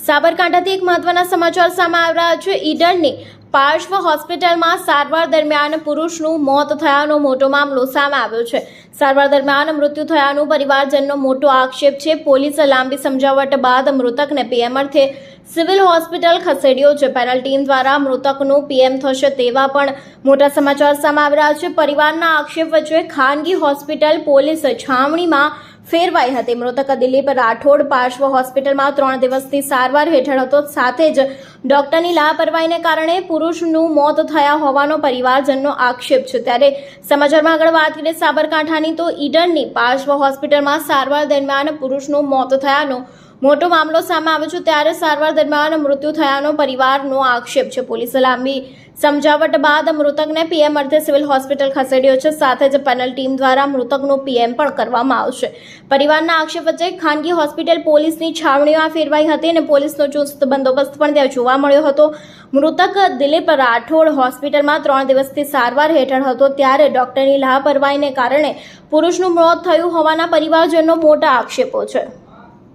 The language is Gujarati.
સાબરકાંઠાથી એક મહત્વના સમાચાર સામે આવી રહ્યા છે। ઈડરની પાર્શ્વ હોસ્પિટલમાં સારવાર દરમિયાન પુરુષનું મોત થયાનો મોટો મામલો સામે આવ્યો છે। સારવાર દરમિયાન મૃત્યુ થયાનું પરિવારજનનો મોટો આક્ષેપ છે। પોલીસે લાંબી સમજાવટ બાદ મૃતકને પીએમ અર્થે સિવિલ હોસ્પિટલ ખસેડ્યો છે। પેનલ ટીમ દ્વારા મૃતકનું પીએમ થશે તેવા પણ મોટા સમાચાર સામે આવી રહ્યા છે। પરિવારના આક્ષેપ વચ્ચે ખાનગી હોસ્પિટલ પોલીસ છાવણીમાં ફેરવાઈ હતી। મૃતક દિલીપ રાઠોડ પાર્શ્વ હોસ્પિટલમાં 3 દિવસથી સારવાર હેઠળ હતો। સાથે જ ડોક્ટરની લાપરવાહીને કારણે પુરુષનું મોત થયા હોવાનો પરિવારજનનો આક્ષેપ છે। ત્યારે સમાચારમાં આગળ વાત કરીએ સાબરકાંઠાની તો ઈડરની પાર્શ્વ હોસ્પિટલમાં સારવાર દરમિયાન પુરુષનું મોત થયાનો મોટો મામલો સામે આવ્યો છે। ત્યારે સારવાર દરમિયાન મૃત્યુ થયાનો પરિવારનો આક્ષેપ છે। પોલીસે લાંબી સમજાવટ બાદ મૃતકને પીએમ અર્થે સિવિલ હોસ્પિટલ ખસેડ્યો છે। સાથે જ પેનલ ટીમ દ્વારા મૃતકનું પીએમ પણ કરવામાં આવશે। પરિવારના આક્ષેપ વચ્ચે ખાનગી હોસ્પિટલ પોલીસની છાવણીમાં ફેરવાઈ હતી અને પોલીસનો ચુસ્ત બંદોબસ્ત પણ ત્યાં જોવા મળ્યો હતો। મૃતક દિલીપ રાઠોડ હોસ્પિટલમાં 3 દિવસથી સારવાર હેઠળ હતો। ત્યારે ડોક્ટરની લાપરવાહીને કારણે પુરુષનું મોત થયું હોવાના પરિવારજનનો મોટા આક્ષેપો છે।